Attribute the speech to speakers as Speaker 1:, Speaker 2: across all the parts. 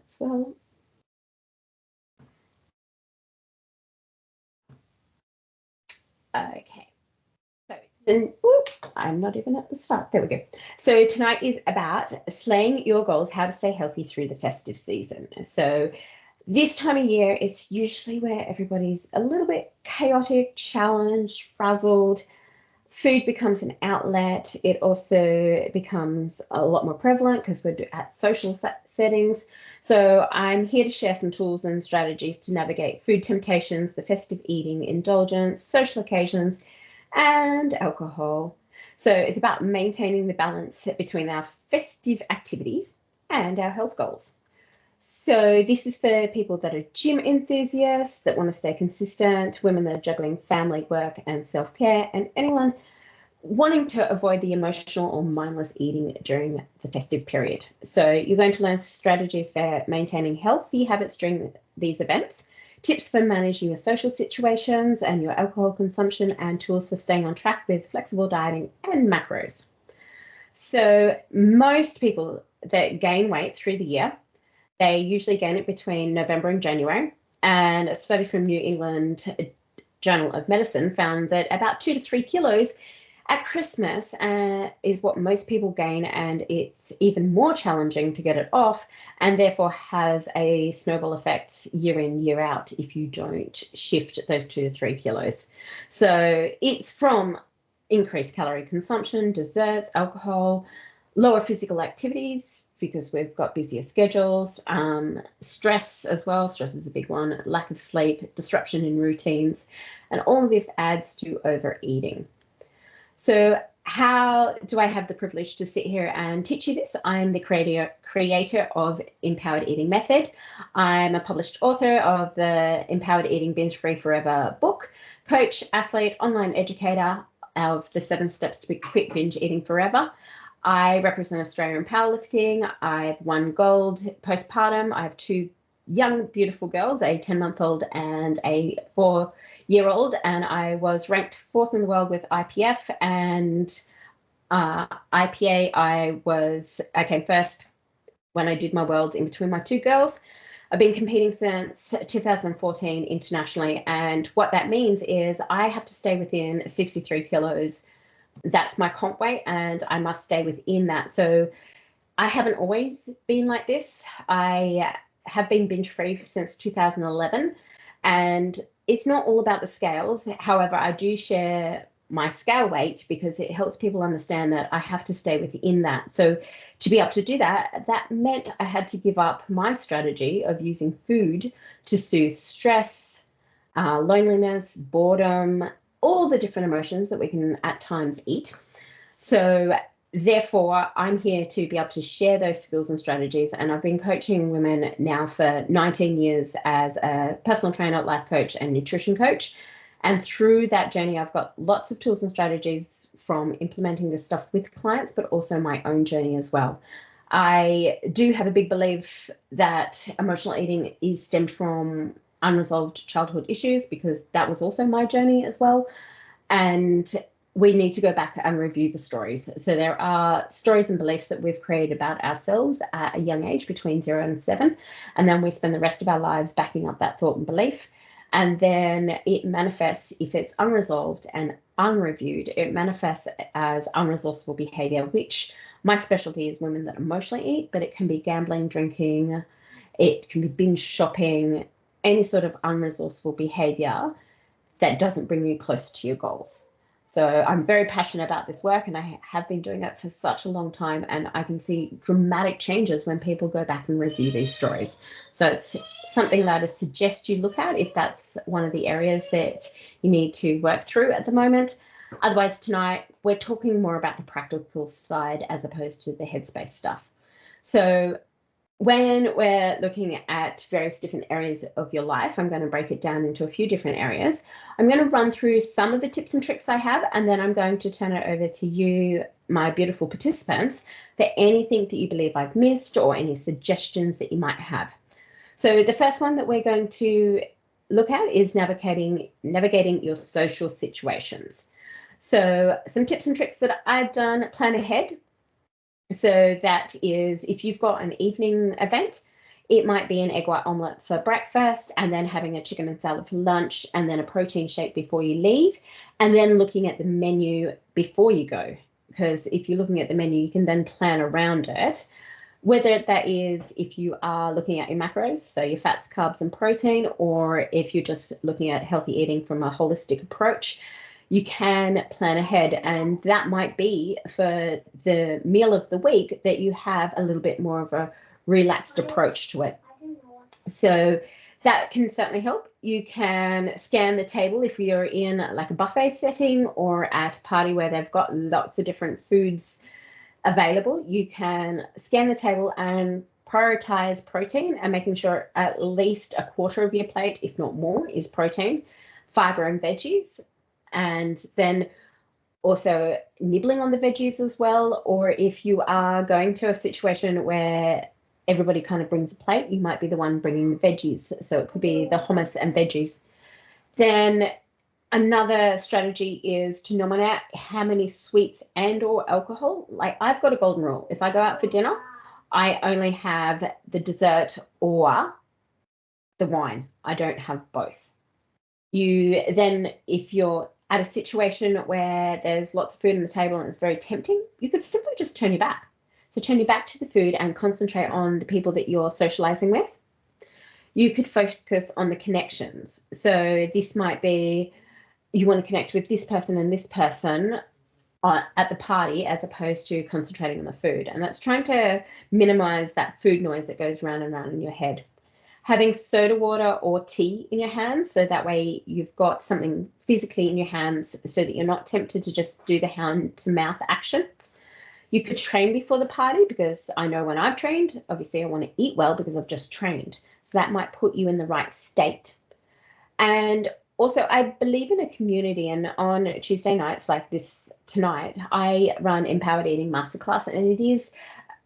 Speaker 1: as well. Okay, so then, I'm not even at the start. There we go. So tonight is about slaying your goals, how to stay healthy through the festive season. So this time of year, it's usually where everybody's a little bit chaotic, challenged, frazzled. Food becomes an outlet. It also becomes a lot more prevalent because we're at social settings. So I'm here to share some tools and strategies to navigate food temptations, the festive eating, indulgence, social occasions, and alcohol. So it's about maintaining the balance between our festive activities and our health goals. So this is for people that are gym enthusiasts that want to stay consistent, women that are juggling family, work, and self-care, and anyone wanting to avoid the emotional or mindless eating during the festive period. So you're going to learn strategies for maintaining healthy habits during these events, tips for managing your social situations and your alcohol consumption, and tools for staying on track with flexible dieting and macros. So most people that gain weight through the year, they usually gain it between November and January. And a study from New England Journal of Medicine found that about 2 to 3 kilos at Christmas is what most people gain, and it's even more challenging to get it off, and therefore has a snowball effect year in, year out if you don't shift those 2 to 3 kilos. So it's from increased calorie consumption, desserts, alcohol, lower physical activities because we've got busier schedules, stress as well. Stress is a big one, lack of sleep, disruption in routines, and all of this adds to overeating. So how do I have the privilege to sit here and teach you this? I'm the creator of Empowered Eating Method. I'm a published author of the Empowered Eating Binge Free Forever book, coach, athlete, online educator of the 7 Steps to Quit Binge Eating Forever. I represent Australia in powerlifting. I've won gold postpartum. I have 2 young, beautiful girls, a 10-month-old and a 4-year-old, and I was ranked 4th in the world with IPF and IPA. I came first when I did my worlds in between my 2 girls. I've been competing since 2014 internationally, and what that means is I have to stay within 63 kilos. That's my comp weight, and I must stay within that. So I haven't always been like this. I have been binge free since 2011, and it's not all about the scales. However, I do share my scale weight because it helps people understand that I have to stay within that. So to be able to do that, that meant I had to give up my strategy of using food to soothe stress, loneliness, boredom, all the different emotions that we can at times eat. So therefore, I'm here to be able to share those skills and strategies. And I've been coaching women now for 19 years as a personal trainer, life coach, and nutrition coach. And through that journey, I've got lots of tools and strategies from implementing this stuff with clients, but also my own journey as well. I do have a big belief that emotional eating is stemmed from unresolved childhood issues, because that was also my journey as well. And we need to go back and review the stories. So there are stories and beliefs that we've created about ourselves at a young age, between 0 and 7. And then we spend the rest of our lives backing up that thought and belief. And then it manifests, if it's unresolved and unreviewed, it manifests as unresourceful behavior, which my specialty is women that emotionally eat, but it can be gambling, drinking, it can be binge shopping, any sort of unresourceful behavior that doesn't bring you close to your goals. So I'm very passionate about this work, and I have been doing it for such a long time, and I can see dramatic changes when people go back and review these stories. So it's something that I suggest you look at if that's one of the areas that you need to work through at the moment. Otherwise, tonight we're talking more about the practical side as opposed to the headspace stuff. So when we're looking at various different areas of your life, I'm going to break it down into a few different areas. I'm going to run through some of the tips and tricks I have, and then I'm going to turn it over to you, my beautiful participants, for anything that you believe I've missed or any suggestions that you might have. So the first one that we're going to look at is navigating your social situations. So some tips and tricks that I've done: plan ahead. So that is, if you've got an evening event, It might be an egg white omelette for breakfast, and then having a chicken and salad for lunch, and then a protein shake before you leave, and then looking at the menu before you go. Because if you're looking at the menu, you can then plan around it. Whether that is if you are looking at your macros, so your fats, carbs, and protein, or if you're just looking at healthy eating from a holistic approach, you can plan ahead. And that might be for the meal of the week that you have a little bit more of a relaxed approach to it. So that can certainly help. You can scan the table if you're in like a buffet setting or at a party where they've got lots of different foods available. You can scan the table and prioritize protein and making sure at least a quarter of your plate, if not more, is protein, fiber, and veggies. And then also nibbling on the veggies as well. Or if you are going to a situation where everybody kind of brings a plate, you might be the one bringing the veggies. So it could be the hummus and veggies. Then another strategy is to nominate how many sweets and or alcohol. Like I've got a golden rule. If I go out for dinner, I only have the dessert or the wine. I don't have both. You then, if you're at a situation where there's lots of food on the table and it's very tempting, you could simply just turn your back. So turn your back to the food and concentrate on the people that you're socializing with. You could focus on the connections. So this might be you want to connect with this person and this person at the party as opposed to concentrating on the food. And that's trying to minimize that food noise that goes round and round in your head. Having soda water or tea in your hands, so that way you've got something physically in your hands so that you're not tempted to just do the hand to mouth action. You could train before the party, because I know when I've trained, obviously I want to eat well because I've just trained. So that might put you in the right state. And also, I believe in a community, and on Tuesday nights like this tonight, I run Empowered Eating Masterclass, and it is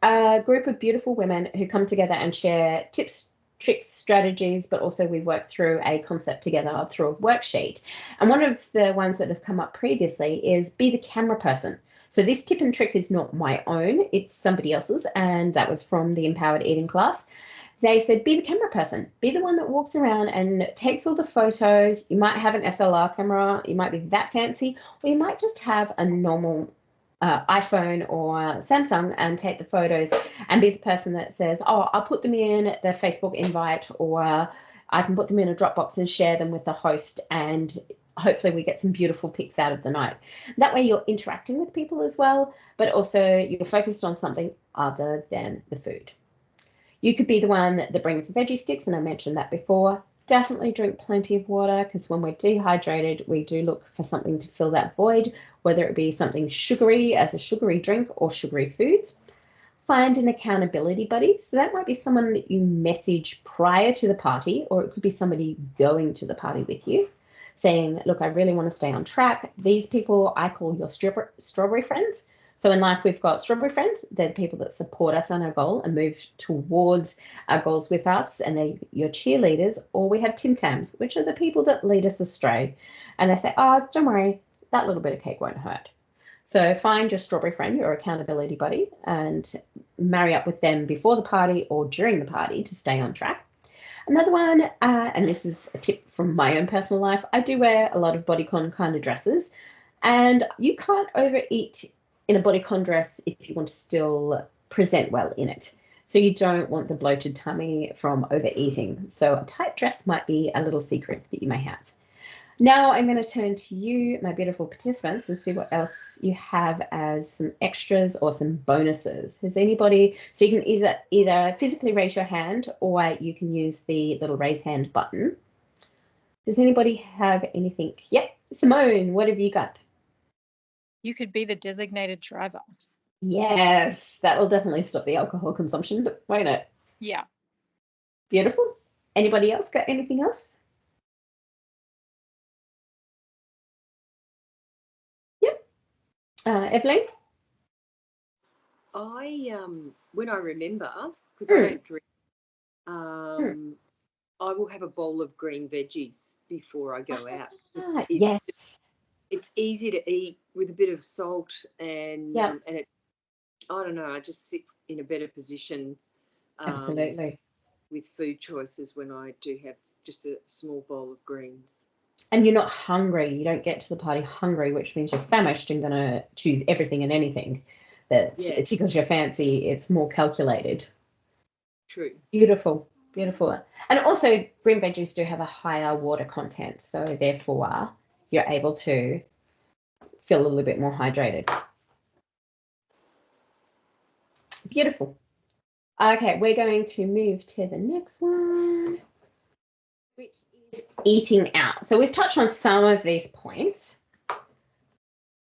Speaker 1: a group of beautiful women who come together and share tips, tricks, strategies, but also we work through a concept together through a worksheet. And one of the ones that have come up previously is be the camera person. So this tip and trick is not my own, it's somebody else's, and that was from the Empowered Eating class. They said, be the camera person, be the one that walks around and takes all the photos. You might have an SLR camera, you might be that fancy, or you might just have a normal iPhone or Samsung and take the photos and be the person that says, oh, I'll put them in the Facebook invite, or I can put them in a Dropbox and share them with the host, and hopefully we get some beautiful pics out of the night. That way you're interacting with people as well, but also you're focused on something other than the food. You could be the one that brings the veggie sticks, and I mentioned that before. Definitely drink plenty of water, because when we're dehydrated, we do look for something to fill that void, whether it be something sugary as a sugary drink or sugary foods. Find an accountability buddy. So that might be someone that you message prior to the party, or it could be somebody going to the party with you, saying, look, I really want to stay on track. These people I call your strawberry friends. So in life, we've got strawberry friends. They're the people that support us on our goal and move towards our goals with us, and they're your cheerleaders. Or we have Tim Tams, which are the people that lead us astray. And they say, oh, don't worry, that little bit of cake won't hurt. So find your strawberry friend, your accountability buddy, and marry up with them before the party or during the party to stay on track. Another one, and this is a tip from my own personal life, I do wear a lot of bodycon kind of dresses, and you can't overeat in a bodycon dress if you want to still present well in it. So you don't want the bloated tummy from overeating. So a tight dress might be a little secret that you may have. Now I'm going to turn to you, my beautiful participants, and see what else you have as some extras or some bonuses. Has anybody, so you can either physically raise your hand, or you can use the little raise hand button. Does anybody have anything? Yep, Simone, what have you got?
Speaker 2: You could be the designated driver.
Speaker 1: Yes, that will definitely stop the alcohol consumption, won't it?
Speaker 2: Yeah.
Speaker 1: Beautiful. Anybody else got anything else? Yep. Evelyn?
Speaker 3: When I remember, because I don't drink, I will have a bowl of green veggies before I go out.
Speaker 1: Yes.
Speaker 3: It's easy to eat with a bit of salt, and it, I don't know, I just sit in a better position.
Speaker 1: Absolutely.
Speaker 3: with food choices when I do have just a small bowl of greens.
Speaker 1: And you're not hungry. You don't get to the party hungry, which means you're famished and going to choose everything and anything that tickles your fancy. It's more calculated.
Speaker 3: True.
Speaker 1: Beautiful, beautiful. And also, green veggies do have a higher water content, so therefore you're able to feel a little bit more hydrated. Beautiful. Okay, we're going to move to the next one, which is eating out. So we've touched on some of these points.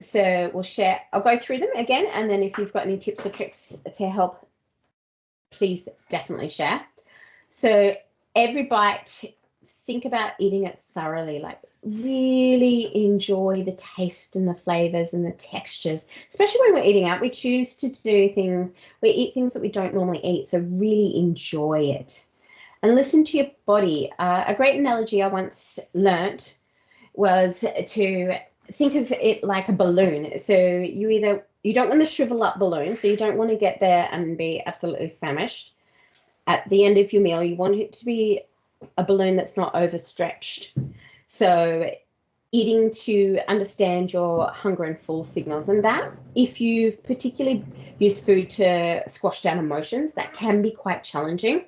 Speaker 1: So we'll share, I'll go through them again, and then if you've got any tips or tricks to help, please definitely share. So every bite, think about eating it thoroughly, like really enjoy the taste and the flavors and the textures, especially when we're eating out. We choose to do things, we eat things that we don't normally eat, so really enjoy it. And listen to your body. A great analogy I once learnt was to think of it like a balloon. So you don't want to shrivel up balloon, so you don't want to get there and be absolutely famished. At the end of your meal, you want it to be a balloon that's not overstretched. So eating to understand your hunger and full signals, and that if you've particularly used food to squash down emotions, that can be quite challenging.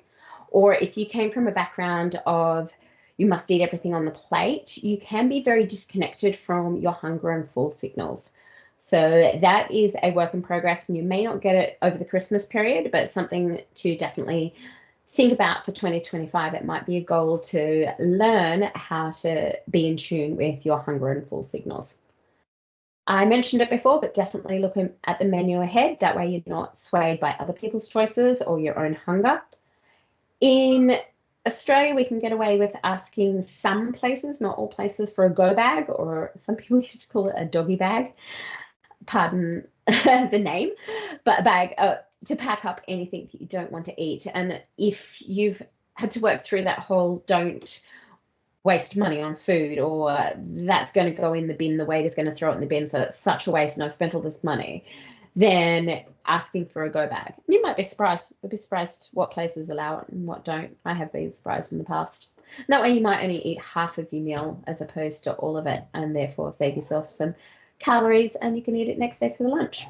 Speaker 1: Or if you came from a background of you must eat everything on the plate, you can be very disconnected from your hunger and full signals. So that is a work in progress, and you may not get it over the Christmas period, but something to definitely think about for 2025. It might be a goal to learn how to be in tune with your hunger and full signals. I mentioned it before, but definitely look at the menu ahead. That way you're not swayed by other people's choices or your own hunger. In Australia, we can get away with asking some places, not all places, for a go bag, or some people used to call it a doggy bag. Pardon the name, but a bag to pack up anything that you don't want to eat. And if you've had to work through that whole don't waste money on food, or that's going to go in the bin, the waiter's going to throw it in the bin, so it's such a waste and I've spent all this money, then asking for a go bag. You might be surprised. You'll be surprised what places allow it and what don't. I have been surprised in the past. And that way you might only eat half of your meal as opposed to all of it, and therefore save yourself some calories, and you can eat it next day for the lunch.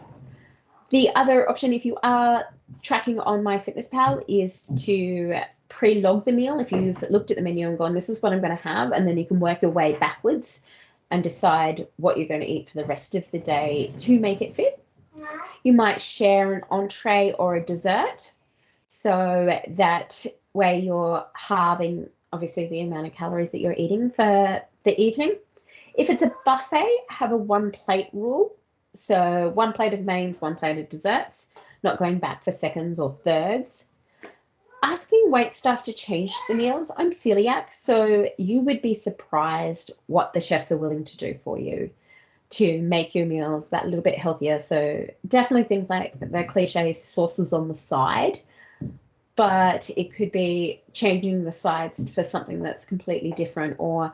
Speaker 1: The other option, if you are tracking on MyFitnessPal, is to pre-log the meal. If you've looked at the menu and gone, this is what I'm going to have, and then you can work your way backwards and decide what you're going to eat for the rest of the day to make it fit. You might share an entree or a dessert, so that way you're halving, obviously, the amount of calories that you're eating for the evening. If it's a buffet, have a one plate rule. So one plate of mains, one plate of desserts, not going back for seconds or thirds. Asking wait staff to change the meals. I'm celiac, so you would be surprised what the chefs are willing to do for you to make your meals that little bit healthier. So definitely things like the cliche sauces on the side, but it could be changing the sides for something that's completely different. Or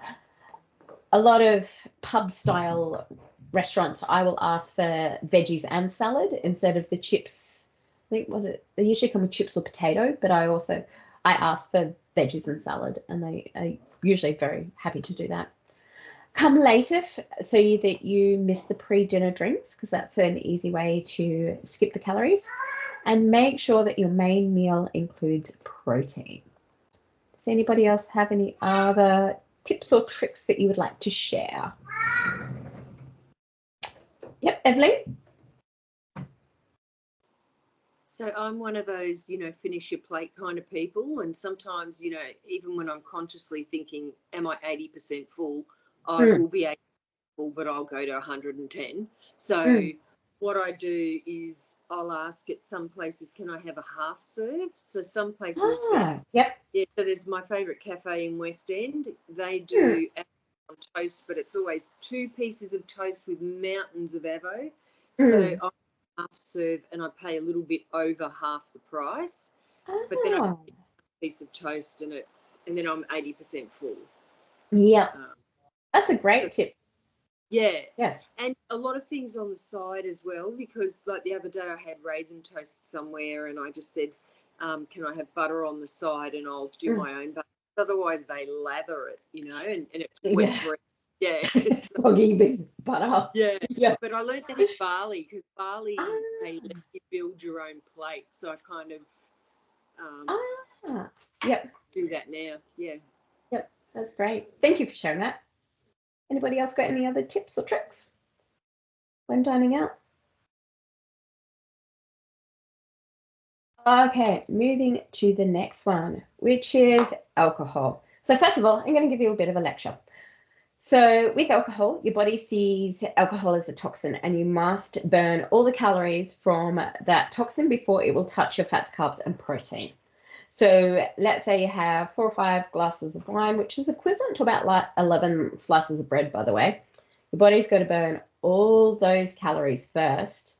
Speaker 1: a lot of pub style restaurants, I will ask for veggies and salad instead of the chips. I think they usually come with chips or potato, but I ask for veggies and salad, and they are usually very happy to do that. Come later so that you miss the pre-dinner drinks, because that's an easy way to skip the calories. And make sure that your main meal includes protein. Does anybody else have any other tips or tricks that you would like to share? Yep, Evelyn?
Speaker 3: So I'm one of those, finish your plate kind of people. And sometimes, even when I'm consciously thinking, am I 80% full? I will be 80% full, but I'll go to 110. So what I do is I'll ask at some places, can I have a half serve? So some places,
Speaker 1: yep.
Speaker 3: Yeah, so there's my favourite cafe in West End. They do on toast, but it's always 2 pieces of toast with mountains of avo. So I half serve and I pay a little bit over half the price. But then I get a piece of toast and then I'm 80% full.
Speaker 1: Yeah. That's a great tip.
Speaker 3: Yeah. And a lot of things on the side as well, because like the other day I had raisin toast somewhere and I just said, can I have butter on the side, and I'll do my own butter. Otherwise, they lather it, and it's wet
Speaker 1: Yeah.
Speaker 3: bread. Yeah.
Speaker 1: Soggy big butter.
Speaker 3: Yeah.
Speaker 1: Yeah.
Speaker 3: But I learned that in Bali, because Bali, they
Speaker 1: Ah.
Speaker 3: let you build your own plate. So I kind of
Speaker 1: Yep.
Speaker 3: do that now. Yeah.
Speaker 1: Yep. That's great. Thank you for sharing that. Anybody else got any other tips or tricks when dining out? Okay, moving to the next one, which is alcohol. So first of all, I'm going to give you a bit of a lecture. So with alcohol, your body sees alcohol as a toxin, and you must burn all the calories from that toxin before it will touch your fats, carbs, and protein. So let's say you have 4 or 5 glasses of wine, which is equivalent to about like 11 slices of bread, by the way. Your body's going to burn all those calories first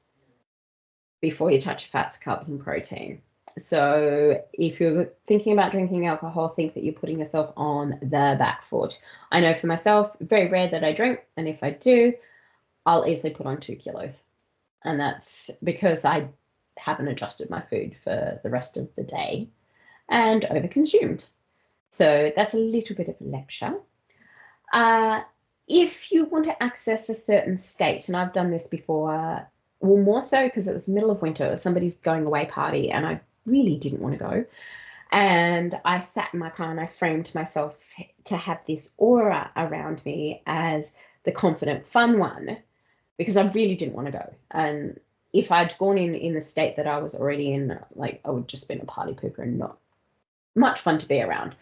Speaker 1: before you touch fats, carbs, and protein. So if you're thinking about drinking alcohol, think that you're putting yourself on the back foot. I know for myself, very rare that I drink, and if I do, I'll easily put on 2 kilos. And that's because I haven't adjusted my food for the rest of the day and overconsumed. So that's a little bit of a lecture. If you want to access a certain state, and I've done this before, well, more so because it was the middle of winter, somebody's going away party, and I really didn't want to go. And I sat in my car and I framed myself to have this aura around me as the confident, fun one, because I really didn't want to go. And if I'd gone in the state that I was already in, like, I would just been a party pooper and not much fun to be around.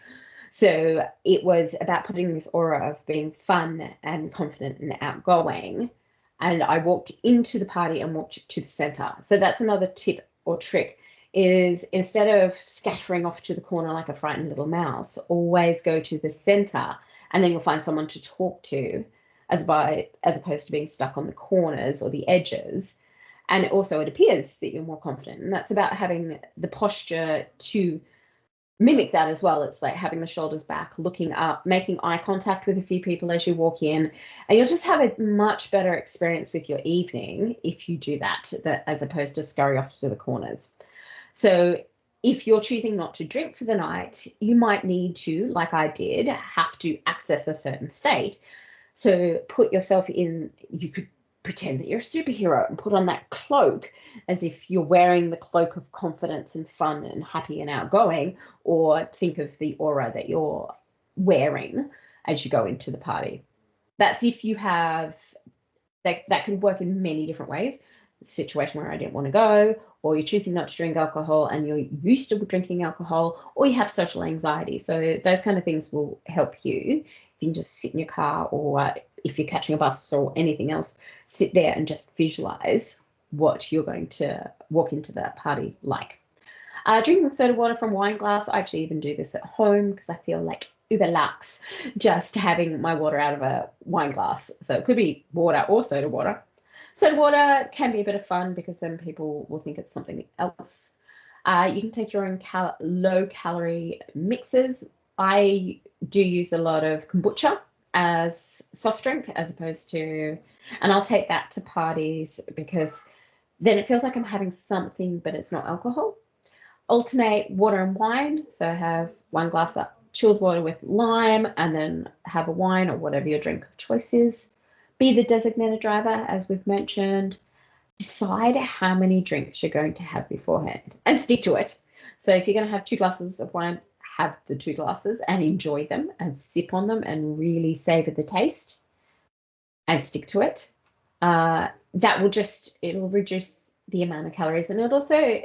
Speaker 1: So it was about putting this aura of being fun and confident and outgoing. And I walked into the party and walked to the center. So that's another tip or trick, is instead of scattering off to the corner like a frightened little mouse, always go to the center, and then you'll find someone to talk to, as opposed to being stuck on the corners or the edges. And also it appears that you're more confident. And that's about having the posture to mimic that as well. It's like having the shoulders back, looking up, making eye contact with a few people as you walk in, and you'll just have a much better experience with your evening if you do that as opposed to scurry off to the corners. So if you're choosing not to drink for the night, you might need to, like I did, have to access a certain state. So put yourself in, you could pretend that you're a superhero and put on that cloak as if you're wearing the cloak of confidence and fun and happy and outgoing, or think of the aura that you're wearing as you go into the party. That's if you have, that can work in many different ways. The situation where I didn't want to go, or you're choosing not to drink alcohol and you're used to drinking alcohol, or you have social anxiety. So those kind of things will help you. You can just sit in your car, or if you're catching a bus or anything else, sit there and just visualize what you're going to walk into that party like. Drinking soda water from wine glass, I actually even do this at home because I feel like uber lax just having my water out of a wine glass. So it could be water or soda water. Soda water can be a bit of fun because then people will think it's something else. You can take your own low-calorie mixes. I do use a lot of kombucha as soft drink as opposed to, and I'll take that to parties because then it feels like I'm having something, but it's not alcohol. Alternate water and wine. So have one glass of chilled water with lime and then have a wine or whatever your drink of choice is. Be the designated driver, as we've mentioned. Decide how many drinks you're going to have beforehand and stick to it. So if you're going to have 2 glasses of wine, have the 2 glasses and enjoy them and sip on them and really savor the taste and stick to it. That will it'll reduce the amount of calories, and it also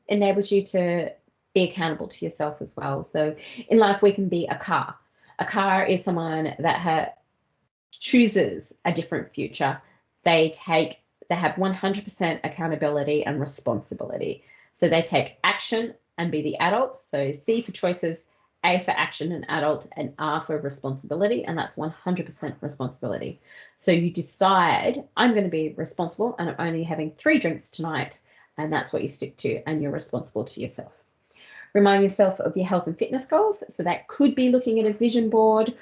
Speaker 1: enables you to be accountable to yourself as well. So in life, we can be a car. A car is someone that chooses a different future. They have 100% accountability and responsibility. So they take action and be the adult. So C for choices, A for action and adult, and R for responsibility, and that's 100% responsibility. So you decide, I'm going to be responsible and I'm only having 3 drinks tonight, and that's what you stick to, and you're responsible to yourself. Remind yourself of your health and fitness goals. So that could be looking at a vision board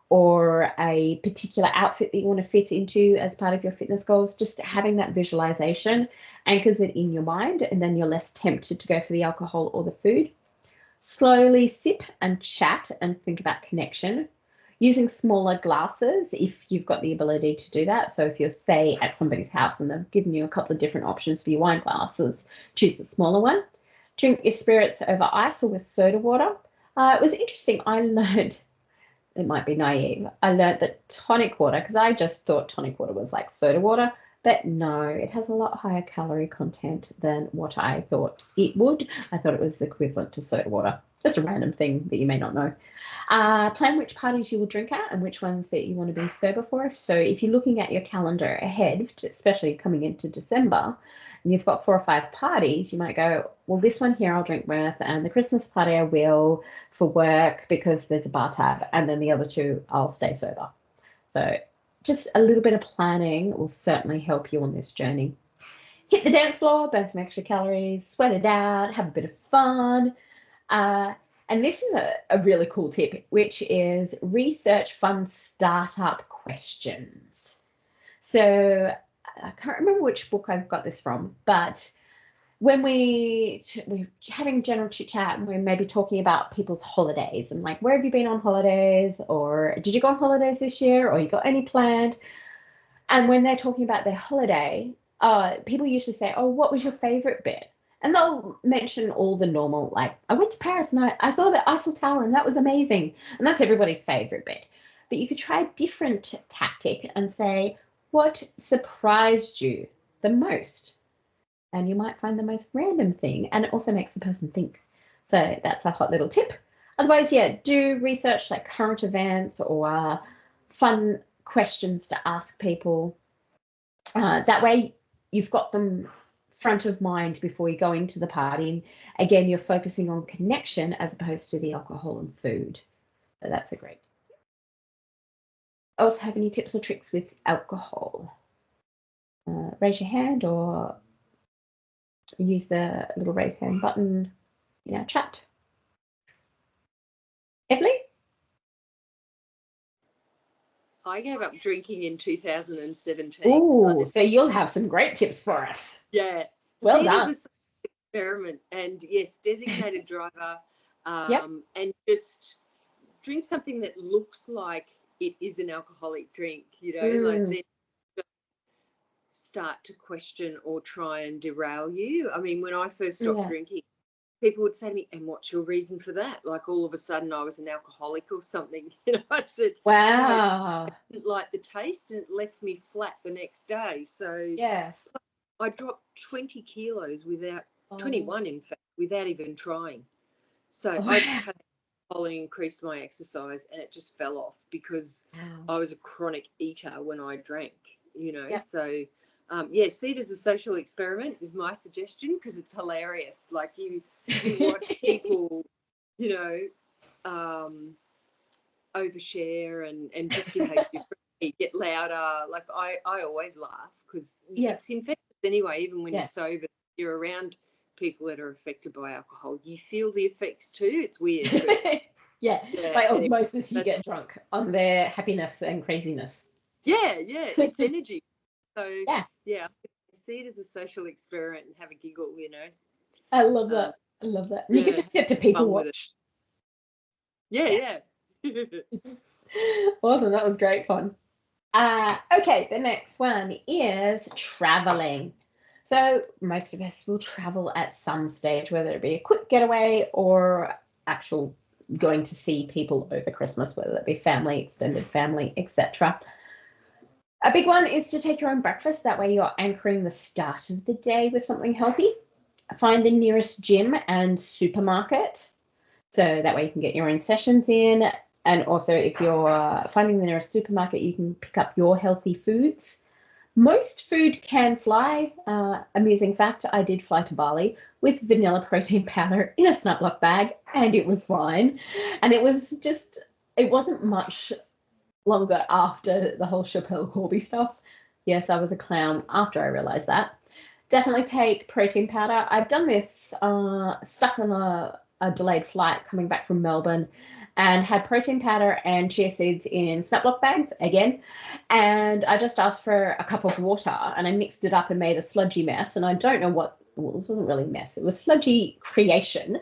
Speaker 1: or a particular outfit that you want to fit into as part of your fitness goals, just having that visualization anchors it in your mind, and then you're less tempted to go for the alcohol or the food. Slowly sip and chat and think about connection. Using smaller glasses if you've got the ability to do that. So if you're, say, at somebody's house and they've given you a couple of different options for your wine glasses, choose the smaller one. Drink your spirits over ice or with soda water. It was interesting. I learned, it might be naive, I learned that tonic water, because I just thought tonic water was like soda water, but no, it has a lot higher calorie content than what I thought it would. I thought it was equivalent to soda water. Just a random thing that you may not know. Plan which parties you will drink at and which ones that you want to be sober for. So if you're looking at your calendar ahead, especially coming into December, and you've got 4 or 5 parties, you might go, well, this one here I'll drink with, and the Christmas party I will for work because there's a bar tab, and then the other 2 I'll stay sober. So just a little bit of planning will certainly help you on this journey. Hit the dance floor, burn some extra calories, sweat it out, have a bit of fun. And this is a really cool tip, which is research fun startup questions. So I can't remember which book I've got this from, but when we're having general chit chat and we're maybe talking about people's holidays and like, where have you been on holidays? Or did you go on holidays this year? Or you got any planned? And when they're talking about their holiday, people usually say, oh, what was your favorite bit? And they'll mention all the normal, like, I went to Paris and I saw the Eiffel Tower and that was amazing. And that's everybody's favorite bit. But you could try a different tactic and say, what surprised you the most? And you might find the most random thing. And it also makes the person think. So that's a hot little tip. Otherwise, yeah, do research like current events or fun questions to ask people. That way you've got them front of mind before you go into the party. And again, you're focusing on connection as opposed to the alcohol and food. So that's a great tip. Also have any tips or tricks with alcohol? Raise your hand or use the little raise hand button in our chat. Evelyn?
Speaker 3: I gave up drinking in 2017.
Speaker 1: Ooh, so you'll have some great tips for us.
Speaker 3: Yeah.
Speaker 1: Well
Speaker 3: See
Speaker 1: done.
Speaker 3: it as an experiment, and yes, designated driver,
Speaker 1: Yep.
Speaker 3: and just drink something that looks like it is an alcoholic drink, like then start to question or try and derail you. I mean, when I first stopped drinking, people would say to me, and what's your reason for that? Like all of a sudden I was an alcoholic or something. I said,
Speaker 1: wow.
Speaker 3: I didn't like the taste and it left me flat the next day. So
Speaker 1: Yeah.
Speaker 3: I dropped 20 kilos without, 21 in fact, without even trying. So I just cut alcohol and increased my exercise and it just fell off because I was a chronic eater when I drank, So see it as a social experiment is my suggestion because it's hilarious. Like you watch people, overshare and just behave differently, get louder. Like I always laugh because it's infectious anyway. Even when you're sober, you're around people that are affected by alcohol. You feel the effects too. It's weird.
Speaker 1: By osmosis, you get drunk on their happiness and craziness.
Speaker 3: Yeah, it's energy. So I see it as a social experiment and have a giggle.
Speaker 1: I love that. I love that. And you could just get to people watch.
Speaker 3: Yeah.
Speaker 1: Awesome. That was great fun. Okay, the next one is traveling. So most of us will travel at some stage, whether it be a quick getaway or actual going to see people over Christmas, whether it be family, extended family, etc. A big one is to take your own breakfast. That way you're anchoring the start of the day with something healthy. Find the nearest gym and supermarket. So that way you can get your own sessions in. And also if you're finding the nearest supermarket, you can pick up your healthy foods. Most food can fly. Amusing fact, I did fly to Bali with vanilla protein powder in a snap lock bag and it was fine. And it wasn't much longer after the whole Chappelle Corby stuff. Yes, I was a clown after I realized that. Definitely take protein powder. I've done this stuck on a delayed flight coming back from Melbourne, and had protein powder and chia seeds in snaplock bags again. And I just asked for a cup of water, and I mixed it up and made a sludgy mess. And I don't know what, well, it wasn't really a mess, it was sludgy creation.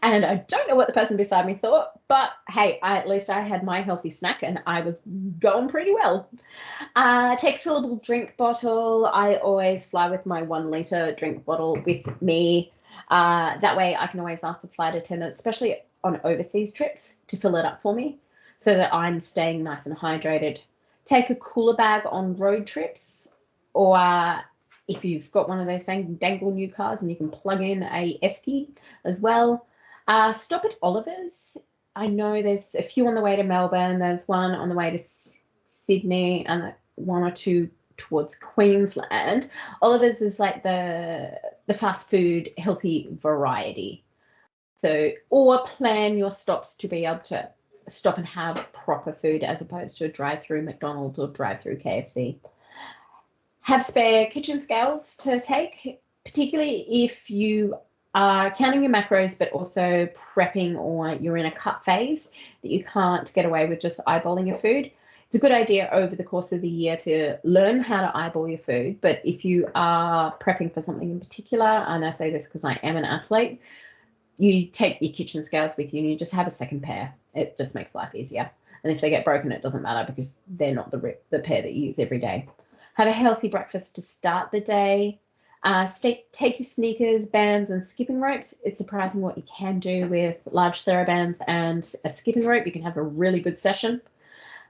Speaker 1: And I don't know what the person beside me thought, but hey, at least I had my healthy snack and I was going pretty well. Take a fillable drink bottle. I always fly with my 1 litre drink bottle with me. That way I can always ask the flight attendant, especially on overseas trips, to fill it up for me so that I'm staying nice and hydrated. Take a cooler bag on road trips, or if you've got one of those dangle new cars and you can plug in a esky as well. Stop at Oliver's. I know there's a few on the way to Melbourne. There's one on the way to Sydney and 1 or 2 towards Queensland. Oliver's is like the fast food healthy variety. So, or plan your stops to be able to stop and have proper food as opposed to a drive-through McDonald's or drive-through KFC. Have spare kitchen scales to take, particularly if you are counting your macros but also prepping or you're in a cut phase that you can't get away with just eyeballing your food. It's a good idea over the course of the year to learn how to eyeball your food. But if you are prepping for something in particular, and I say this because I am an athlete, you take your kitchen scales with you and you just have a second pair. It just makes life easier. And if they get broken, it doesn't matter because they're not the pair that you use every day. Have a healthy breakfast to start the day. Take your sneakers, bands, and skipping ropes. It's surprising what you can do with large TheraBands and a skipping rope. You can have a really good session.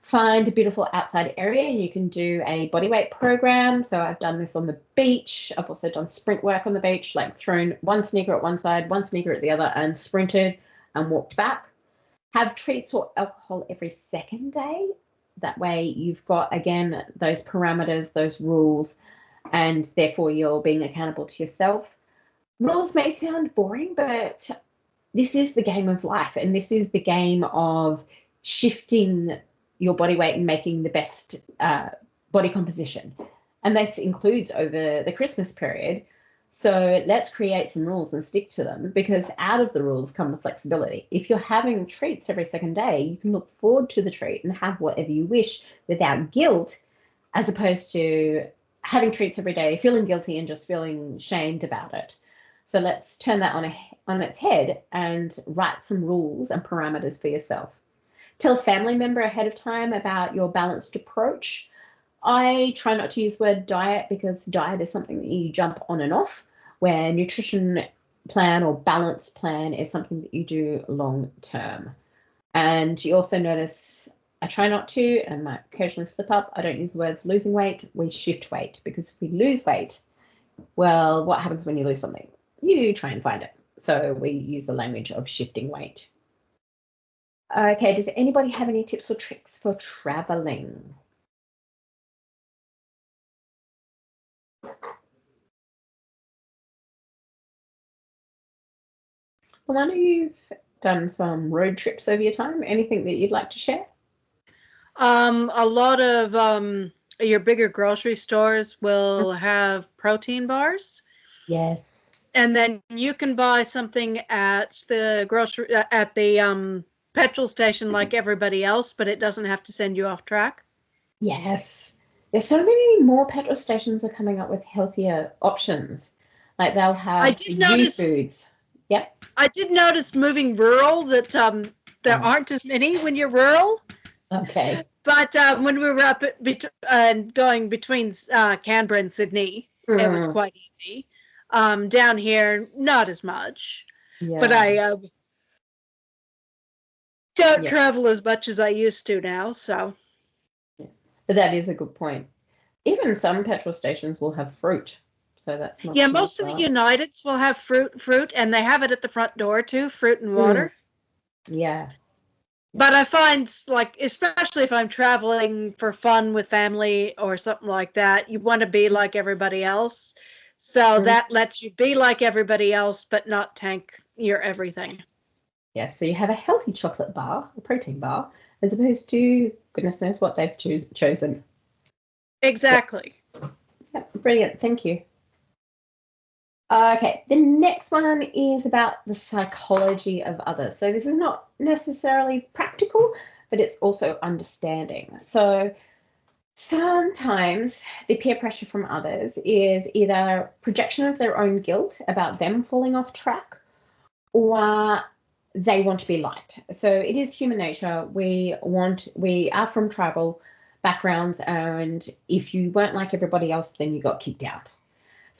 Speaker 1: Find a beautiful outside area and you can do a bodyweight program. So I've done this on the beach. I've also done sprint work on the beach, like thrown one sneaker at one side, one sneaker at the other, and sprinted and walked back. Have treats or alcohol every second day. That way you've got, again, those parameters, those rules, and therefore you're being accountable to yourself. Rules may sound boring, but this is the game of life, and this is the game of shifting your body weight and making the best body composition. And this includes over the Christmas period. So let's create some rules and stick to them, because out of the rules come the flexibility. If you're having treats every second day, you can look forward to the treat and have whatever you wish without guilt, as opposed to having treats every day, feeling guilty and just feeling shamed about it. So let's turn that on its head and write some rules and parameters for yourself. Tell a family member ahead of time about your balanced approach. I try not to use the word diet because diet is something that you jump on and off, where nutrition plan or balance plan is something that you do long term. And you also notice I try not to, and might occasionally slip up. I don't use the words losing weight. We shift weight, because if we lose weight, well, what happens when you lose something? You try and find it. So we use the language of shifting weight. Okay, does anybody have any tips or tricks for traveling? Well, I know you've done some road trips over your time. Anything that you'd like to share?
Speaker 4: A lot of your bigger grocery stores will have protein bars.
Speaker 1: Yes.
Speaker 4: And then you can buy something at the petrol station like everybody else, but it doesn't have to send you off track.
Speaker 1: Yes. There's so many more petrol stations are coming up with healthier options. Like they'll have the foods. Yep.
Speaker 4: I did notice moving rural that there aren't as many when you're rural.
Speaker 1: Okay.
Speaker 4: But when we were up going between Canberra and Sydney, it was quite easy. Down here, not as much. Yeah. But I don't travel as much as I used to now, so.
Speaker 1: Yeah. But that is a good point. Even some petrol stations will have fruit, so that's not.
Speaker 4: Yeah, most of the Uniteds will have fruit, and they have it at the front door too, fruit and water.
Speaker 1: Yeah.
Speaker 4: But I find, like, especially if I'm traveling for fun with family or something like that, you want to be like everybody else. So that lets you be like everybody else, but not tank your everything.
Speaker 1: Yeah, so you have a healthy chocolate bar, a protein bar, as opposed to goodness knows what they've chosen.
Speaker 4: Exactly.
Speaker 1: Yeah, brilliant. Thank you. Okay, the next one is about the psychology of others. So this is not necessarily practical, but it's also understanding. So sometimes the peer pressure from others is either projection of their own guilt about them falling off track, or they want to be liked. So it is human nature. We are from tribal backgrounds, and if you weren't like everybody else, then you got kicked out.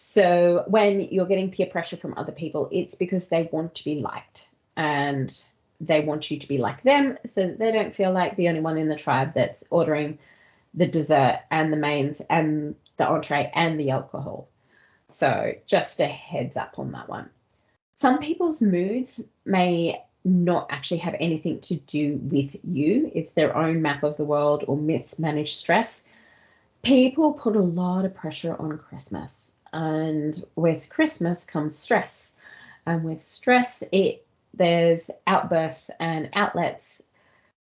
Speaker 1: So when you're getting peer pressure from other people, it's because they want to be liked and they want you to be like them so that they don't feel like the only one in the tribe that's ordering the dessert and the mains and the entree and the alcohol. So just a heads up on that one. Some people's moods may not actually have anything to do with you. It's their own map of the world or mismanaged stress. People put a lot of pressure on Christmas, and with Christmas comes stress. And with stress, there's outbursts and outlets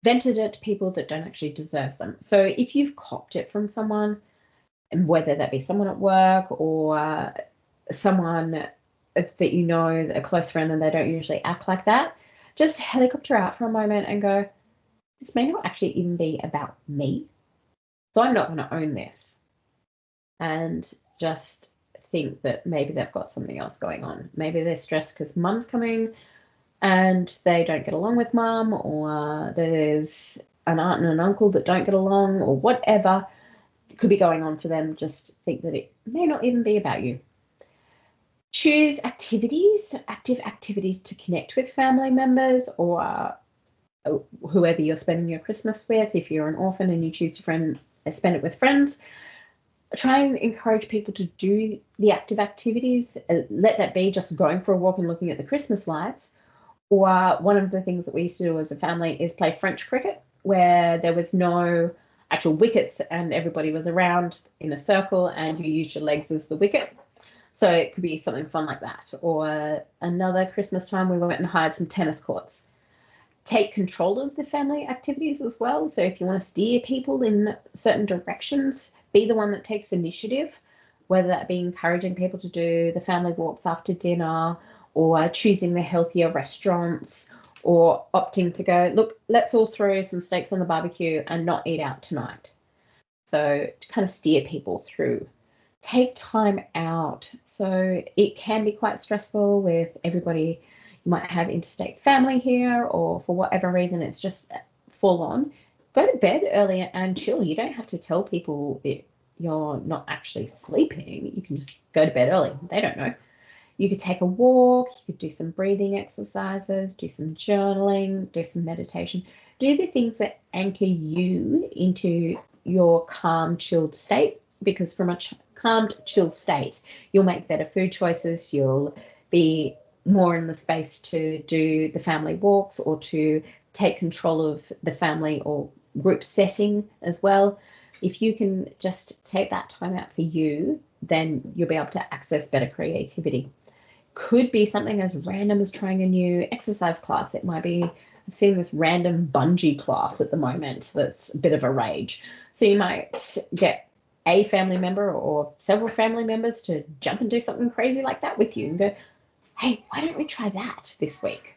Speaker 1: vented at people that don't actually deserve them. So if you've copped it from someone, and whether that be someone at work or someone that you know, a close friend, and they don't usually act like that, just helicopter out for a moment and go, this may not actually even be about me. So I'm not going to own this. And just think that maybe they've got something else going on. Maybe they're stressed because mum's coming and they don't get along with mum, or there's an aunt and an uncle that don't get along, or whatever could be going on for them. Just think that it may not even be about you. Choose active activities to connect with family members or whoever you're spending your Christmas with. If you're an orphan and you choose to spend it with friends, try and encourage people to do the active activities. Let that be just going for a walk and looking at the Christmas lights. Or one of the things that we used to do as a family is play French cricket, where there was no actual wickets and everybody was around in a circle and you used your legs as the wicket. So it could be something fun like that. Or another Christmas time, we went and hired some tennis courts. Take control of the family activities as well. So if you want to steer people in certain directions, be the one that takes initiative, whether that be encouraging people to do the family walks after dinner, or choosing the healthier restaurants, or opting to go, look, let's all throw some steaks on the barbecue and not eat out tonight. So to kind of steer people through. Take time out. So it can be quite stressful with everybody. You might have interstate family here, or for whatever reason, it's just full on. Go to bed early and chill. You don't have to tell people that you're not actually sleeping. You can just go to bed early. They don't know. You could take a walk, you could do some breathing exercises, do some journaling, do some meditation. Do the things that anchor you into your calm, chilled state, because from a calmed, chilled state, you'll make better food choices, you'll be more in the space to do the family walks or to take control of the family or group setting as well. If you can just take that time out for you, then you'll be able to access better creativity. Could be something as random as trying a new exercise class. It might be, I've seen this random bungee class at the moment that's a bit of a rage. So you might get a family member or several family members to jump and do something crazy like that with you and go, hey, why don't we try that this week?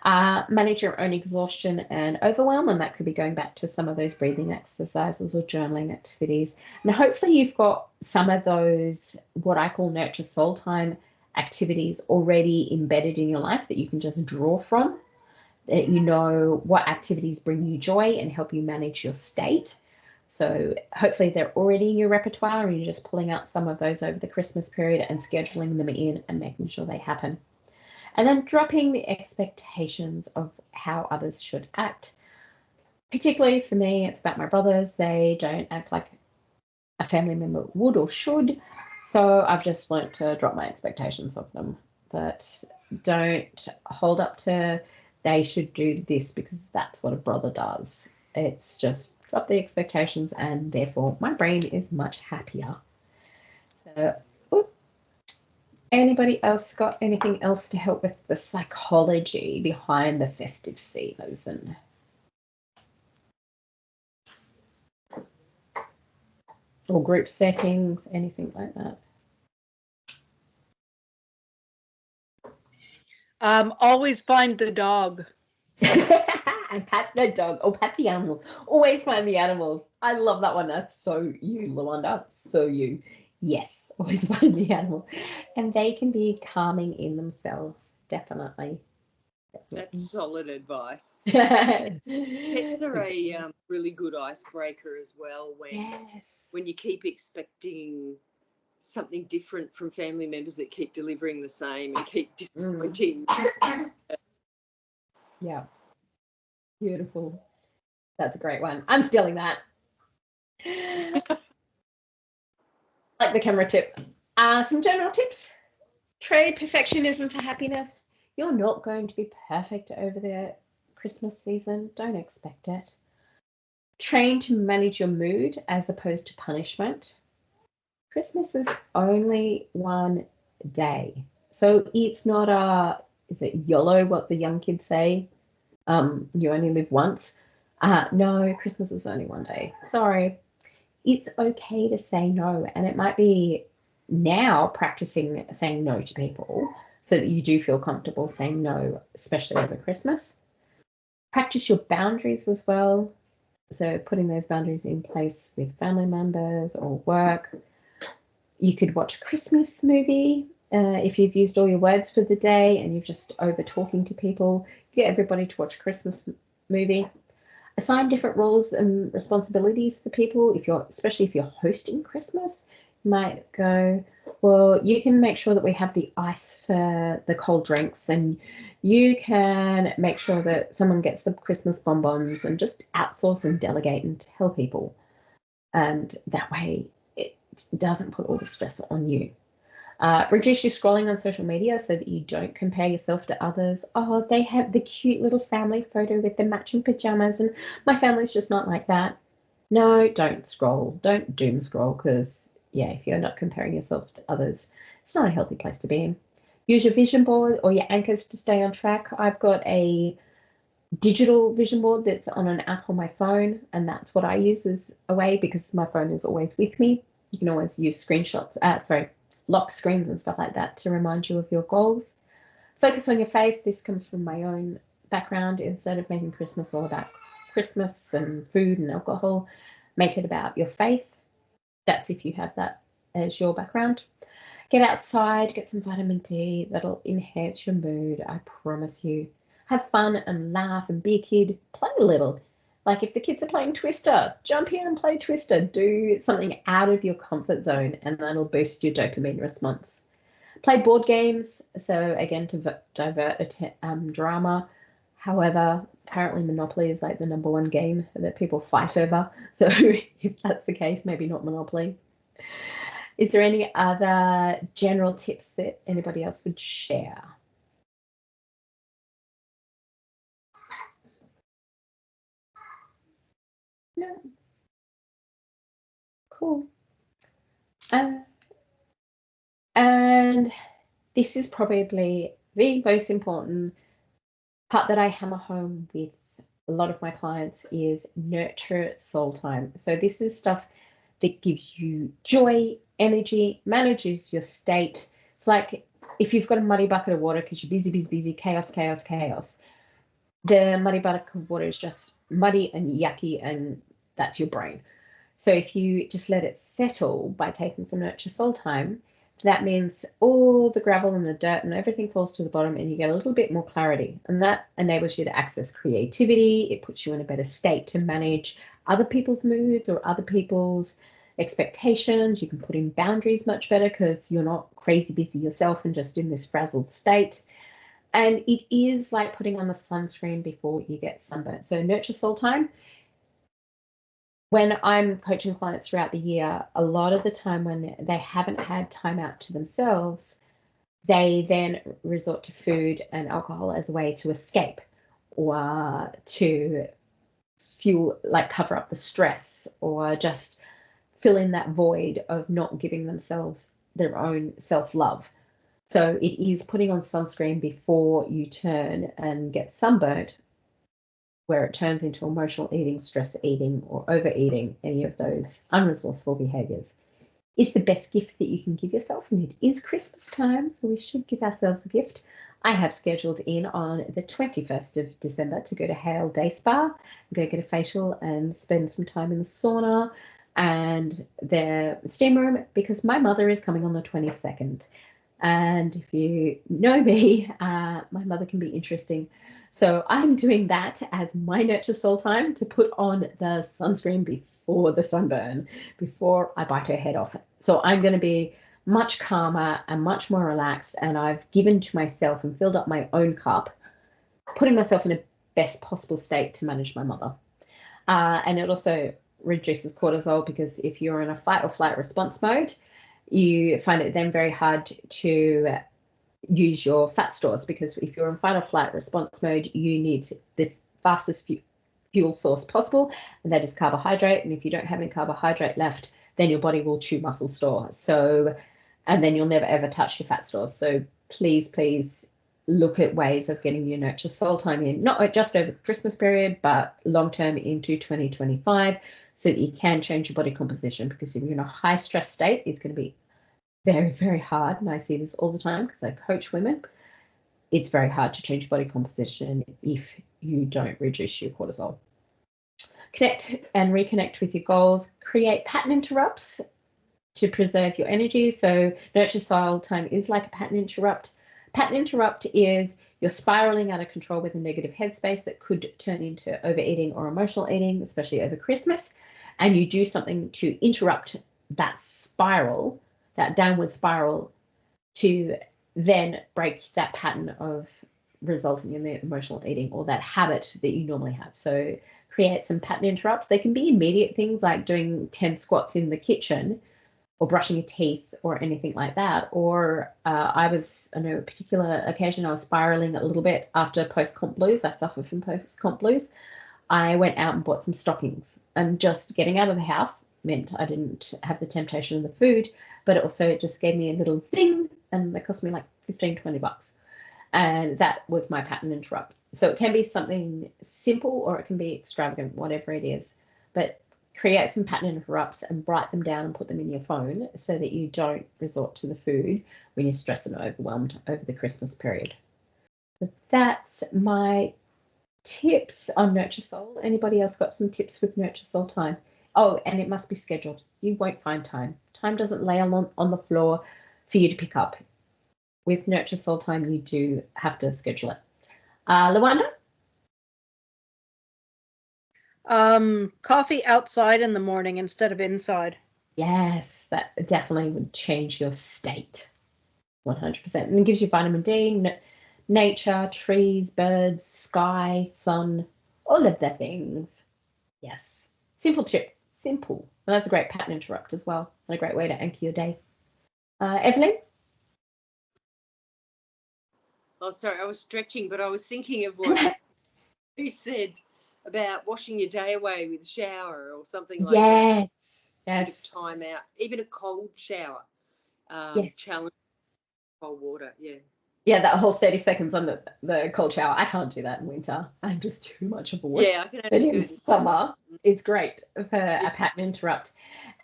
Speaker 1: Manage your own exhaustion and overwhelm, and that could be going back to some of those breathing exercises or journaling activities. And hopefully you've got some of those, what I call nurture soul time activities, already embedded in your life that you can just draw from, that you know what activities bring you joy and help you manage your state. So hopefully they're already in your repertoire and you're just pulling out some of those over the Christmas period and scheduling them in and making sure they happen. And then dropping the expectations of how others should act. Particularly for me, it's about my brothers. They don't act like a family member would or should. So I've just learnt to drop my expectations of them. That don't hold up to, they should do this because that's what a brother does. It's just drop the expectations, and therefore my brain is much happier. So anybody else got anything else to help with the psychology behind the festive season? Or group settings, anything like that?
Speaker 4: Always find the dog.
Speaker 1: And pat the dog or pat the animal. Always find the animals. I love that one. That's so you, Luanda. So you. Yes, always find the animal. And they can be calming in themselves. Definitely.
Speaker 3: That's solid advice.
Speaker 1: Definitely.
Speaker 3: Pets are a really good icebreaker as well
Speaker 1: Yes.
Speaker 3: when you keep expecting something different from family members that keep delivering the same and keep disappointing.
Speaker 1: Yeah. Beautiful. That's a great one. I'm stealing that. Like the camera tip. Some general tips. Trade perfectionism for happiness. You're not going to be perfect over the Christmas season. Don't expect it. Train to manage your mood as opposed to punishment. Christmas is only one day. So it's not is it YOLO, what the young kids say? You only live once. No, Christmas is only one day. Sorry. It's okay to say no. And it might be now practicing saying no to people so that you do feel comfortable saying no, especially over Christmas. Practice your boundaries as well. So putting those boundaries in place with family members or work. You could watch a Christmas movie if you've used all your words for the day and you're just over talking to people. Get everybody to watch a Christmas movie. Assign different roles and responsibilities for people. Especially if you're hosting Christmas, you might go, well, you can make sure that we have the ice for the cold drinks, and you can make sure that someone gets the Christmas bonbons, and just outsource and delegate and tell people. And that way it doesn't put all the stress on you. Reduce your scrolling on social media so that you don't compare yourself to others. Oh, they have the cute little family photo with the matching pajamas and my family's just not like that. No, don't scroll. Don't doom scroll because, yeah, if you're not comparing yourself to others, it's not a healthy place to be in. Use your vision board or your anchors to stay on track. I've got a digital vision board that's on an app on my phone, and that's what I use as a way because my phone is always with me. You can always use lock screens and stuff like that to remind you of your goals. Focus on your faith. This comes from my own background. Instead of making Christmas all about Christmas and food and alcohol, make it about your faith. That's if you have that as your background. Get outside, get some vitamin D. That'll enhance your mood, I promise you. Have fun and laugh and be a kid. Play a little. Like if the kids are playing Twister, jump in and play Twister. Do something out of your comfort zone and that'll boost your dopamine response. Play board games. So again, to divert drama. However, apparently Monopoly is like the number one game that people fight over. So if that's the case, maybe not Monopoly. Is there any other general tips that anybody else would share? No. Cool. And this is probably the most important part that I hammer home with a lot of my clients is nurture soul time. So this is stuff that gives you joy, energy, manages your state. It's like if you've got a muddy bucket of water because you're busy, busy, busy, chaos, chaos, chaos. The muddy bucket of water is just muddy and yucky, and that's your brain. So if you just let it settle by taking some nurture soul time, that means all the gravel and the dirt and everything falls to the bottom and you get a little bit more clarity. And that enables you to access creativity. It puts you in a better state to manage other people's moods or other people's expectations. You can put in boundaries much better because you're not crazy busy yourself and just in this frazzled state. And it is like putting on the sunscreen before you get sunburnt. So nurture soul time. When I'm coaching clients throughout the year, a lot of the time when they haven't had time out to themselves, they then resort to food and alcohol as a way to escape or to fuel, like cover up the stress or just fill in that void of not giving themselves their own self-love. So it is putting on sunscreen before you turn and get sunburnt, where it turns into emotional eating, stress eating, or overeating, any of those unresourceful behaviors, is the best gift that you can give yourself. And it is Christmas time, so we should give ourselves a gift. I have scheduled in on the 21st of December to go to Hale Day Spa, go get a facial and spend some time in the sauna and the steam room because my mother is coming on the 22nd. And if you know me, my mother can be interesting. So I'm doing that as my Nurture Soul time to put on the sunscreen before the sunburn, before I bite her head off. So I'm going to be much calmer and much more relaxed. And I've given to myself and filled up my own cup, putting myself in a best possible state to manage my mother. And it also reduces cortisol because if you're in a fight or flight response mode, you find it then very hard to use your fat stores because if you're in fight or flight response mode, you need the fastest fuel source possible, and that is carbohydrate. And if you don't have any carbohydrate left, then your body will chew muscle store. So, and then you'll never ever touch your fat stores. So please, please look at ways of getting your Nurture Soul time in, not just over the Christmas period, but long term into 2025, so that you can change your body composition. Because if you're in a high stress state, it's going to be very, very hard. And I see this all the time because I coach women. It's very hard to change your body composition if you don't reduce your cortisol. Connect and reconnect with your goals. Create pattern interrupts to preserve your energy. So Nurture Soul time is like a pattern interrupt. Pattern interrupt is you're spiraling out of control with a negative headspace that could turn into overeating or emotional eating, especially over Christmas. And you do something to interrupt that spiral, that downward spiral, to then break that pattern of resulting in the emotional eating or that habit that you normally have. So create some pattern interrupts. They can be immediate things like doing 10 squats in the kitchen or brushing your teeth or anything like that. Or I was, on a particular occasion, I was spiraling a little bit after post-comp blues. I suffer from post-comp blues. I went out and bought some stockings, and just getting out of the house meant I didn't have the temptation of the food, but it also just gave me a little zing, and they cost me like 15, 20 bucks. And that was my pattern interrupt. So it can be something simple or it can be extravagant, whatever it is. But create some pattern interrupts and write them down and put them in your phone so that you don't resort to the food when you're stressed and overwhelmed over the Christmas period. So that's my tips on Nurture Soul. Anybody else got some tips with Nurture Soul time? Oh, and it must be scheduled. You won't find time. Time doesn't lay on the floor for you to pick up. With Nurture Soul time, you do have to schedule it. Lawanda?
Speaker 4: Coffee outside in the morning instead of inside.
Speaker 1: Yes, that definitely would change your state. 100%. And it gives you vitamin D, nature, trees, birds, sky, sun, all of the things. Yes. Simple tip. Simple. And that's a great pattern interrupt as well, and a great way to anchor your day. Evelyn?
Speaker 3: Oh, sorry, I was stretching, but I was thinking of what you said about washing your day away with a shower or something like that.
Speaker 1: Yes.
Speaker 3: Bit of
Speaker 1: Yes.
Speaker 3: time out, even a cold shower.
Speaker 1: Yes.
Speaker 3: Challenge cold water. Yeah.
Speaker 1: Yeah, that whole 30 seconds on the cold shower. I can't do that in winter. I'm just too much of a wuss.
Speaker 3: Yeah, I can
Speaker 1: But
Speaker 3: only do
Speaker 1: in
Speaker 3: it in
Speaker 1: summer, it's great for a pattern interrupt.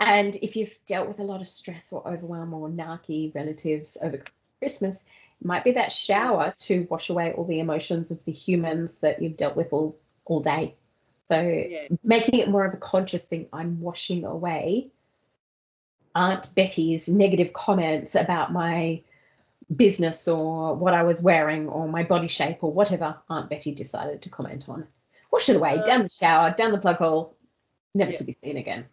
Speaker 1: And if you've dealt with a lot of stress or overwhelm or narky relatives over Christmas, it might be that shower to wash away all the emotions of the humans that you've dealt with all day. So
Speaker 3: Yeah.
Speaker 1: making it more of a conscious thing, I'm washing away Aunt Betty's negative comments about my business or what I was wearing or my body shape or whatever Aunt Betty decided to comment on. Wash it away, down the shower, down the plug hole, never to be seen again.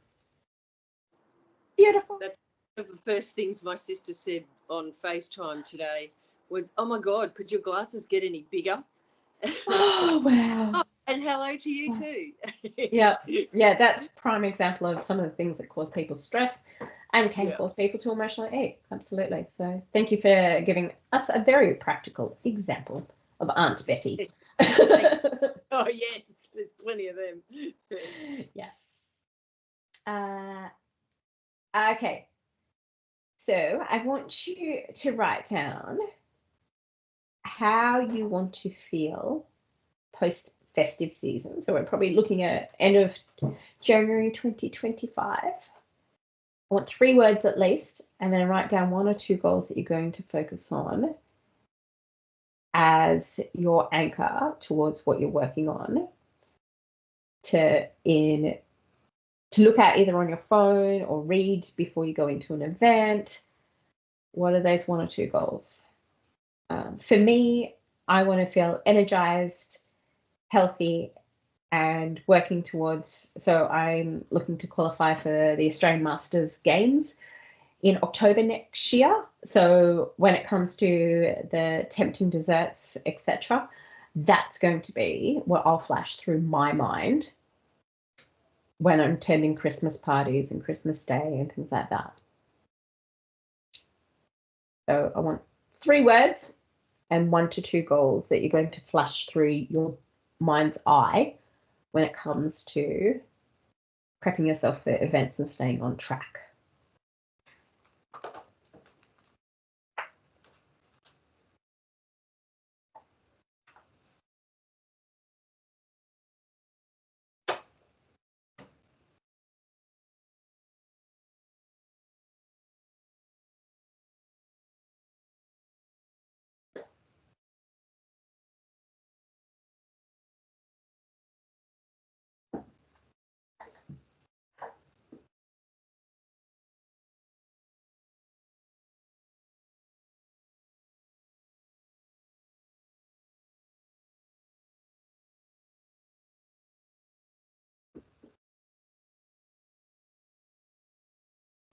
Speaker 1: Beautiful.
Speaker 3: That's one of the first things my sister said on FaceTime today was, "Oh my God, could your glasses get any bigger?"
Speaker 1: Oh, wow.
Speaker 3: Oh, and hello to you too.
Speaker 1: Yeah, that's prime example of some of the things that cause people stress and can cause people to emotionally eat. Absolutely. So thank you for giving us a very practical example of Aunt Betty.
Speaker 3: Oh yes, there's plenty of them.
Speaker 1: Yes. Okay. So I want you to write down how you want to feel post festive season. So we're probably looking at end of January 2025. I want 3 words at least, and then write down 1 or 2 goals that you're going to focus on as your anchor towards what you're working on to look at either on your phone or read before you go into an event. What are those 1 or 2 goals? For me, I want to feel energized, healthy, and working towards, so I'm looking to qualify for the Australian Masters Games in October next year. So when it comes to the tempting desserts, etc., that's going to be what I'll flash through my mind when I'm attending Christmas parties and Christmas Day and things like that. So I want 3 words and 1 to 2 goals that you're going to flash through your mind's eye when it comes to prepping yourself for events and staying on track.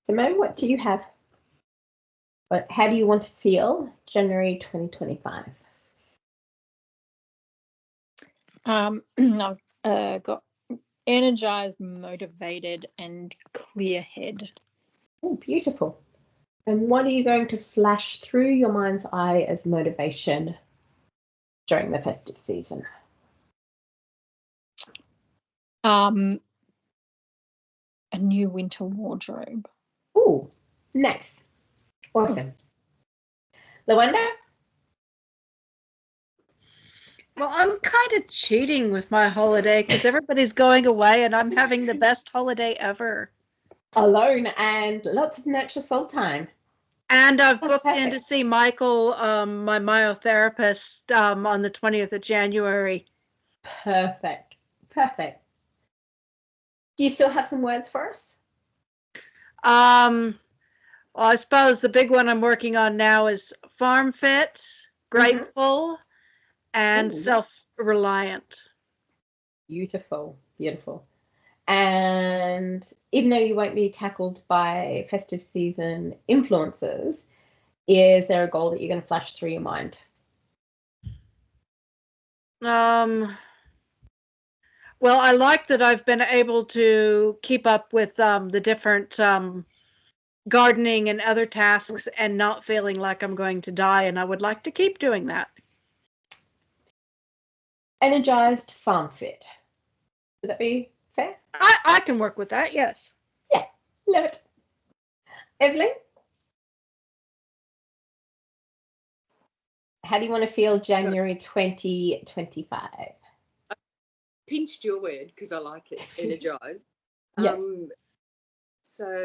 Speaker 1: So, Mo, what do you have? How do you want to feel January 2025?
Speaker 2: I've got energized, motivated, and clear head.
Speaker 1: Oh, beautiful. And what are you going to flash through your mind's eye as motivation during the festive season?
Speaker 2: A new winter wardrobe.
Speaker 1: Oh, nice. Awesome. Lawanda?
Speaker 4: Well, I'm kind of cheating with my holiday because everybody's going away and I'm having the best holiday ever.
Speaker 1: Alone and lots of natural soul time.
Speaker 4: And I've
Speaker 1: That's
Speaker 4: booked in
Speaker 1: perfect.
Speaker 4: to see Michael, my myotherapist, on the 20th of January.
Speaker 1: Perfect. Perfect. Do you still have some words for us?
Speaker 4: Well, I suppose the big one I'm working on now is farm fit, grateful, and
Speaker 1: Ooh,
Speaker 4: self-reliant.
Speaker 1: beautiful. Beautiful. And even though you won't be tackled by festive season influences, is there a goal that you're going to flash through your mind?
Speaker 4: Well, I like that I've been able to keep up with the different gardening and other tasks and not feeling like I'm going to die, and I would like to keep doing that.
Speaker 1: Energized farm fit. Would that be fair?
Speaker 4: I can work with that, yes.
Speaker 1: Yeah, love it. Evelyn? How do you want to feel January 2025?
Speaker 3: Pinched your word because I like it. Energized.
Speaker 1: Yes.
Speaker 3: So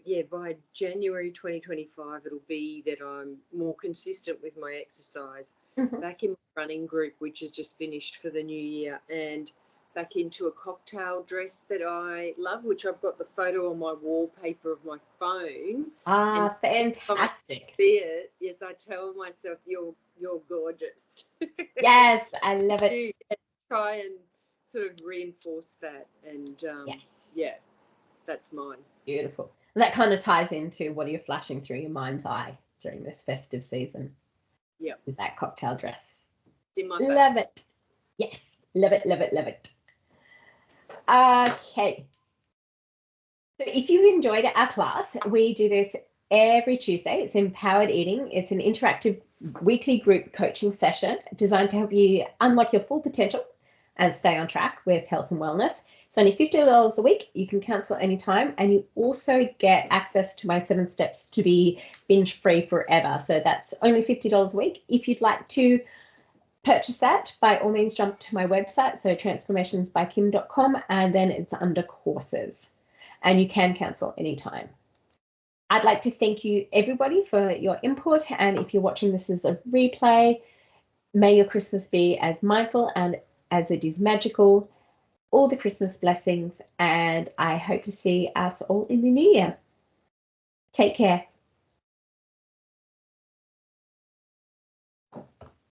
Speaker 3: yeah, by January 2025, it'll be that I'm more consistent with my exercise.
Speaker 1: Mhm.
Speaker 3: Back in my running group, which has just finished for the new year, and back into a cocktail dress that I love, which I've got the photo on my wallpaper of my phone.
Speaker 1: Ah, fantastic.
Speaker 3: See it? Yes, I tell myself you're gorgeous.
Speaker 1: Yes, I love it.
Speaker 3: Try and sort of reinforce that, and
Speaker 1: Yes.
Speaker 3: yeah, that's mine.
Speaker 1: Beautiful. And that kind of ties into what are you flashing through your mind's eye during this festive season?
Speaker 3: Yeah.
Speaker 1: Is that cocktail dress?
Speaker 3: It's in my
Speaker 1: Love
Speaker 3: face.
Speaker 1: it. Yes. Love it, love it, love it. Okay. So if you enjoyed our class, we do this every Tuesday. It's Empowered Eating. It's an interactive weekly group coaching session designed to help you unlock your full potential and stay on track with health and wellness. It's only $50 a week. You can cancel anytime, and you also get access to my 7 steps to be binge free forever. So that's only $50 a week. If you'd like to purchase that, by all means jump to my website, so transformationsbykim.com, and then it's under courses, and you can cancel anytime. I'd like to thank you everybody for your input, and if you're watching this as a replay, May your Christmas be as mindful and as it is magical. All the Christmas blessings, and I hope to see us all in the new year. Take care.